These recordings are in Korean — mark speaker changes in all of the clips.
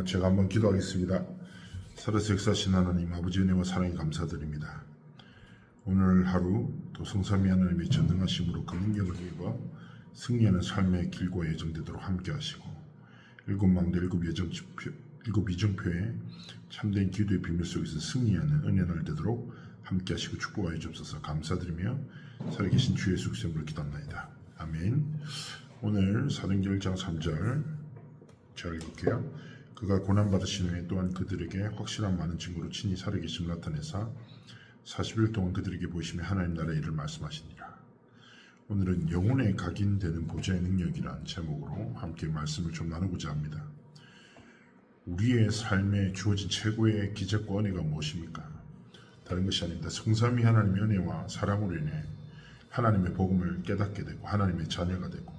Speaker 1: 제가 한번 기도하겠습니다. 살아서 역사하신 하나님 아버지 은혜와 사랑에 감사드립니다. 오늘 하루 또 성삼위 하나님의 전능하심으로 그 능력을 입어 승리하는 삶의 길과 예정되도록 함께 하시고 일곱 망대 일곱 이정표의 참된 기도의 비밀 속에서 승리하는 은혜를 되도록 함께 하시고 축복하여 주옵소서. 감사드리며 살아계신 주 예수 그리스도로 기도합니다. 아멘. 오늘 사도행전 1장 3절 제가 읽을게요. 그가 고난받으신 후에 또한 그들에게 확실한 많은 증거로 친히 살아계심을 나타내사 40일 동안 그들에게 보이시며 하나님 나라의 일을 말씀하시니라. 오늘은 영혼에 각인되는 보좌의 능력이란 제목으로 함께 말씀을 좀 나누고자 합니다. 우리의 삶에 주어진 최고의 기적과 은혜가 무엇입니까? 다른 것이 아닙니다. 성삼위 하나님의 은혜와 사랑으로 인해 하나님의 복음을 깨닫게 되고 하나님의 자녀가 되고,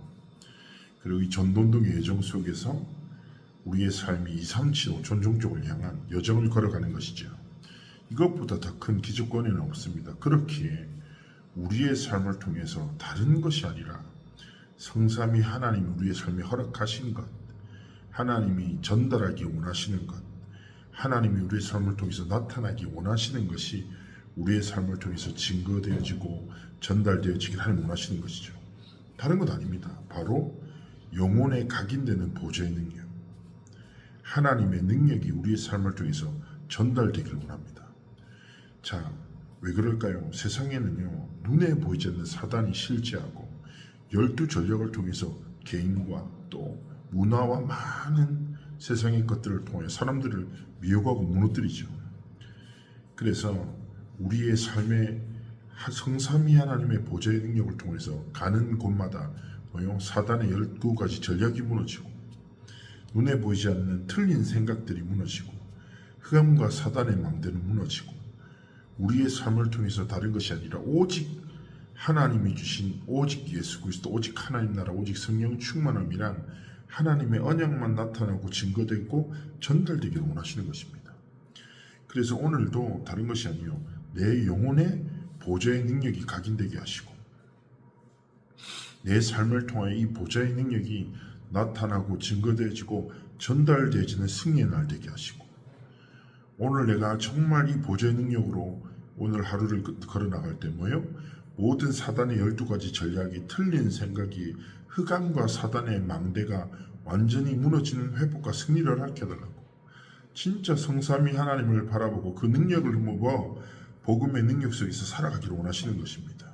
Speaker 1: 그리고 이 전도운동의 여정 속에서 우리의 삶이 2, 3, 7, 5 전종적을 향한 여정을 걸어가는 것이죠. 이것보다 더 큰 기적과 은혜는 없습니다. 그렇기에 우리의 삶을 통해서 다른 것이 아니라 성삼위 하나님이 우리의 삶에 허락하신 것, 하나님이 전달하기 원하시는 것, 하나님이 우리의 삶을 통해서 나타나기 원하시는 것이 우리의 삶을 통해서 증거되어지고 전달되어지길 하나님 원하시는 것이죠. 다른 것 아닙니다. 바로 영혼에 각인되는 보좌의 능력, 하나님의 능력이 우리의 삶을 통해서 전달되기를 원합니다. 자, 왜 그럴까요? 세상에는요, 눈에 보이지 않는 사단이 실제하고 12전력을 통해서 개인과 또 문화와 많은 세상의 것들을 통해 사람들을 미혹하고 무너뜨리죠. 그래서 우리의 삶의 성삼위 하나님의 보좌의 능력을 통해서 가는 곳마다 사단의 12가지 전략이 무너지고, 눈에 보이지 않는 틀린 생각들이 무너지고, 흑암과 사단의 망대는 무너지고, 우리의 삶을 통해서 다른 것이 아니라 오직 하나님이 주신 오직 예수 그리스도, 오직 하나님 나라, 오직 성령 충만함이란 하나님의 언약만 나타나고 증거되고 전달되기를 원하시는 것입니다. 그래서 오늘도 다른 것이 아니요, 내 영혼의 보좌의 능력이 각인되게 하시고, 내 삶을 통하여 이 보좌의 능력이 나타나고 증거되어지고 전달되어지는 승리의 날 되게 하시고, 오늘 내가 정말 이 보좌의 능력으로 오늘 하루를 걸어나갈 때 모든 사단의 12가지 전략이, 틀린 생각이, 흑암과 사단의 망대가 완전히 무너지는 회복과 승리를 하게 해달라고, 진짜 성삼위 하나님을 바라보고 그 능력을 모아 복음의 능력 속에서 살아가기를 원하시는 것입니다.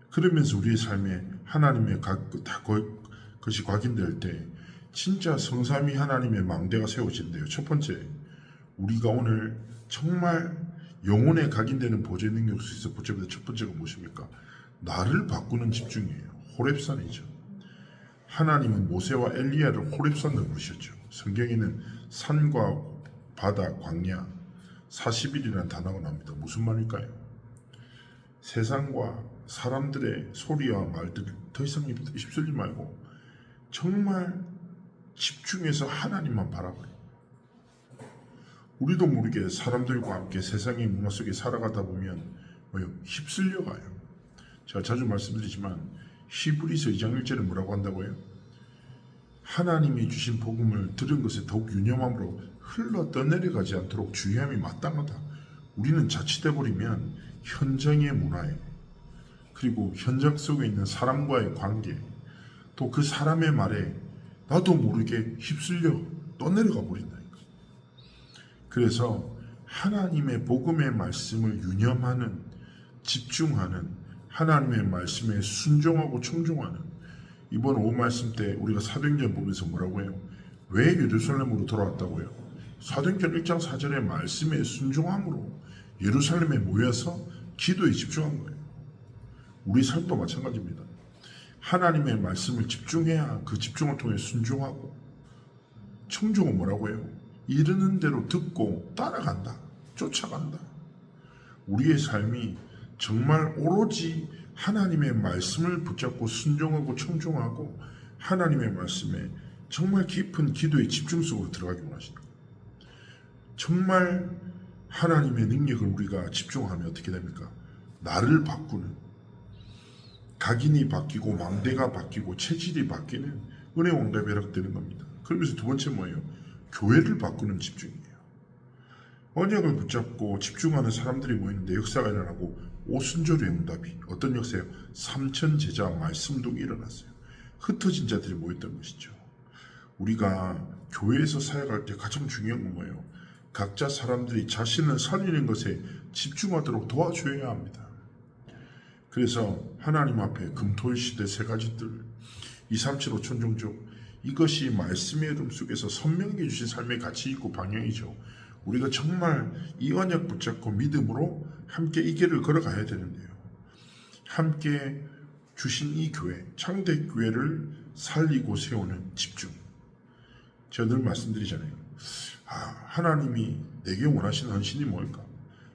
Speaker 1: 그러면서 우리의 삶에 하나님의 것이 각인될 때 진짜 성삼위 하나님의 망대가 세워진대요. 첫 번째, 우리가 오늘 정말 영혼에 각인되는 보좌의 능력 속에서 붙잡는 첫 번째가 무엇입니까? 나를 바꾸는 집중이에요. 호렙산이죠. 하나님은 모세와 엘리야를 호렙산으로 부르셨죠. 성경에는 산과 바다, 광야, 40일이라는 단어가 나옵니다. 무슨 말일까요? 세상과 사람들의 소리와 말들을 더 이상 휩쓸지 말고 정말 집중해서 하나님만 바라봐요. 우리도 모르게 사람들과 함께 세상의 문화 속에 살아가다 보면 휩쓸려가요. 제가 자주 말씀드리지만 히브리서 2장 1절에 뭐라고 한다고요? 하나님이 주신 복음을 들은 것에 더욱 유념함으로 흘러 떠내려가지 않도록 주의함이 마땅하다. 우리는 자칫해버리면 현장의 문화에, 그리고 현장 속에 있는 사람과의 관계, 또 그 사람의 말에 나도 모르게 휩쓸려 떠내려가 버린다니까. 그래서 하나님의 복음의 말씀을 유념하는, 집중하는, 하나님의 말씀에 순종하고 청종하는, 이번 오후 말씀 때 우리가 사도행전 보면서 뭐라고 해요? 왜 예루살렘으로 돌아왔다고요? 사도행전 1장 4절의 말씀에 순종함으로 예루살렘에 모여서 기도에 집중한 거예요. 우리 삶도 마찬가지입니다. 하나님의 말씀을 집중해야 그 집중을 통해 순종하고, 청종은 뭐라고 해요? 이르는 대로 듣고 따라간다, 쫓아간다. 우리의 삶이 정말 오로지 하나님의 말씀을 붙잡고 순종하고 청종하고 하나님의 말씀에 정말 깊은 기도의 집중 속으로 들어가기 원하십니다. 정말 하나님의 능력을 우리가 집중하면 어떻게 됩니까? 나를 바꾸는, 각인이 바뀌고 망대가 바뀌고 체질이 바뀌는 은혜 왕답이 허락되는 겁니다. 그러면서 두 번째 뭐예요? 교회를 바꾸는 집중이에요. 언약을 붙잡고 집중하는 사람들이 모이는데 역사가 일어나고 오순절의 응답이 어떤 역사예요? 삼천 제자 말씀동이 일어났어요. 흩어진 자들이 모였던 것이죠. 우리가 교회에서 사역할 때 가장 중요한 건 뭐예요? 각자 사람들이 자신을 살리는 것에 집중하도록 도와줘야 합니다. 그래서 하나님 앞에 금토일 시대 세 가지들 237호 천종족 이것이 말씀의 이름 속에서 선명하게 주신 삶의 가치 있고 방향이죠. 우리가 정말 이 언약 붙잡고 믿음으로 함께 이 길을 걸어가야 되는데요. 함께 주신 이 교회, 창대교회를 살리고 세우는 집중. 제가 늘 말씀드리잖아요. 하나님이 내게 원하시는 헌신이 뭘까?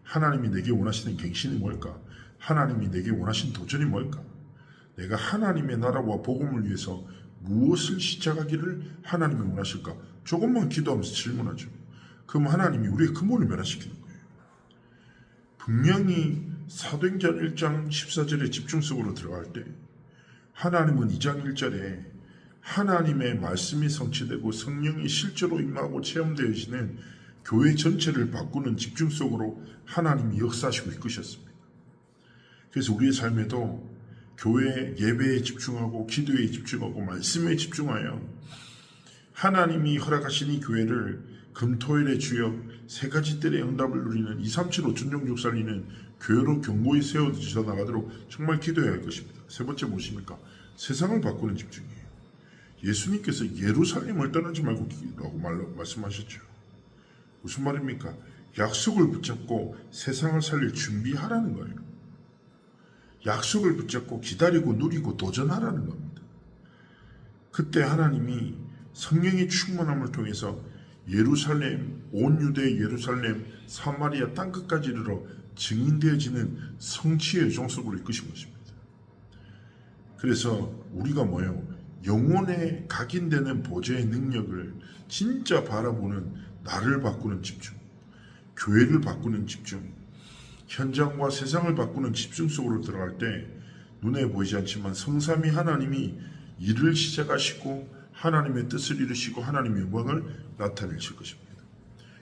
Speaker 1: 하나님이 내게 원하시는 갱신이 뭘까? 하나님이 내게 원하시는 도전이 뭘까? 내가 하나님의 나라와 복음을 위해서 무엇을 시작하기를 하나님이 원하실까? 조금만 기도하면서 질문하죠. 그럼 하나님이 우리의 근본을 변화시키는 거예요. 분명히 사도행전 1장 14절의 집중 속으로 들어갈 때 하나님은 2장 1절에 하나님의 말씀이 성취되고 성령이 실제로 임하고 체험되어지는 교회 전체를 바꾸는 집중 속으로 하나님이 역사하시고 이끄셨습니다. 그래서 우리의 삶에도 교회 예배에 집중하고 기도에 집중하고 말씀에 집중하여 하나님이 허락하신 이 교회를 금토일의 주역 세 가지 뜰의 응답을 누리는 237 5천종족 살리는 교회로 견고히 세워져 나가도록 정말 기도해야 할 것입니다. 세 번째 무엇입니까? 세상을 바꾸는 집중이에요. 예수님께서 예루살렘을 떠나지 말고 라고 말씀하셨죠. 무슨 말입니까? 약속을 붙잡고 세상을 살릴 준비하라는 거예요. 약속을 붙잡고 기다리고 누리고 도전하라는 겁니다. 그때 하나님이 성령의 충만함을 통해서 예루살렘, 온 유대 예루살렘, 사마리아 땅끝까지 이르러 증인되어지는 성취의 종속으로 이끄신 것입니다. 그래서 우리가 뭐예요? 영혼에 각인되는 보좌의 능력을 진짜 바라보는 나를 바꾸는 집중, 교회를 바꾸는 집중, 현장과 세상을 바꾸는 집중 속으로 들어갈 때 눈에 보이지 않지만 성삼위 하나님이 일을 시작하시고 하나님의 뜻을 이루시고 하나님의 영광을 나타내실 것입니다.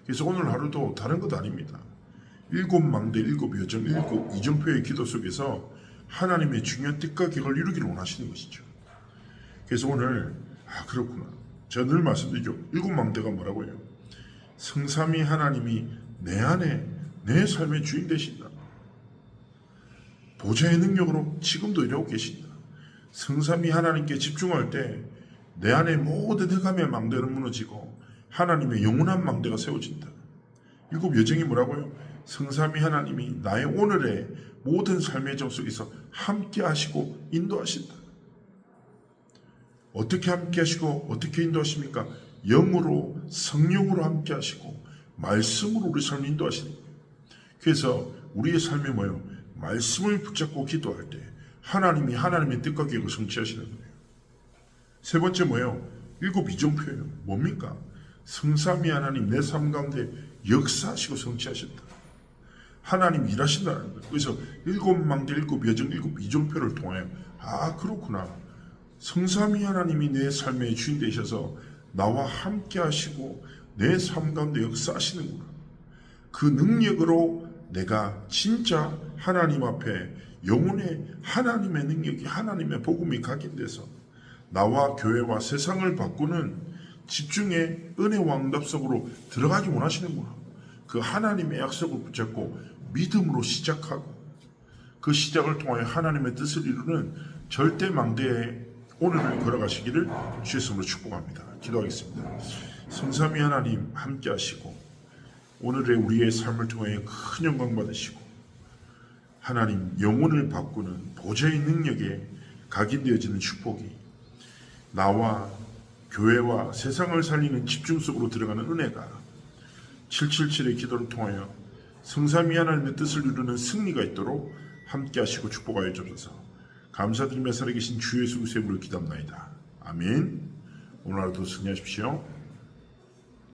Speaker 1: 그래서 오늘 하루도 다른 것 아닙니다. 7망대, 7여정, 7이정표의 기도 속에서 하나님의 중요한 뜻과 계획을 이루기를 원하시는 것이죠. 그래서 오늘 그렇구나. 제가 늘 말씀드리죠. 7망대가 뭐라고 해요? 성삼위 하나님이 내 안에 내 삶의 주인 되신다. 보좌의 능력으로 지금도 이러고 계신다. 성삼위 하나님께 집중할 때 내 안에 모든 흑암의 망대는 무너지고 하나님의 영원한 망대가 세워진다. 7여정이 뭐라고요? 성삼위 하나님이 나의 오늘의 모든 삶의 정 속에서 함께 하시고 인도하신다. 어떻게 함께 하시고 어떻게 인도하십니까? 영으로 성령으로 함께 하시고 말씀으로 우리 삶을 인도하시는 거예요. 그래서 우리의 삶이 뭐예요? 말씀을 붙잡고 기도할 때 하나님이 하나님의 뜻과 계획을 성취하시는 거예요. 세 번째 뭐예요? 7이정표예요. 뭡니까? 성삼위 하나님 내 삶 가운데 역사하시고 성취하셨다. 하나님 일하신다는 거예요. 그래서 7망대, 7여정, 7이정표를 통하여 그렇구나. 성삼위 하나님이 내 삶의 주인 되셔서 나와 함께 하시고 내 삶 가운데 역사하시는구나. 그 능력으로 내가 진짜 하나님 앞에 영혼의 하나님의 능력이 하나님의 복음이 각인돼서 나와 교회와 세상을 바꾸는 집중의 은혜와 응답 속으로 들어가기 원하시는구나. 그 하나님의 약속을 붙잡고 믿음으로 시작하고 그 시작을 통하여 하나님의 뜻을 이루는 절대 망대의 오늘을 걸어가시기를 주의 이름으로 축복합니다. 기도하겠습니다. 성삼위 하나님 함께 하시고 오늘의 우리의 삶을 통해 큰 영광 받으시고 하나님 영혼을 바꾸는 보좌의 능력에 각인되어지는 축복이 나와 교회와 세상을 살리는 집중 속으로 들어가는 은혜가 777의 기도를 통하여 성삼위 하나님의 뜻을 이루는 승리가 있도록 함께 하시고 축복하여 주옵소서. 감사드리며 살아계신 주 예수 그리스도의 이름으로 기도합나이다. 아멘. 오늘 하루도 승리하십시오.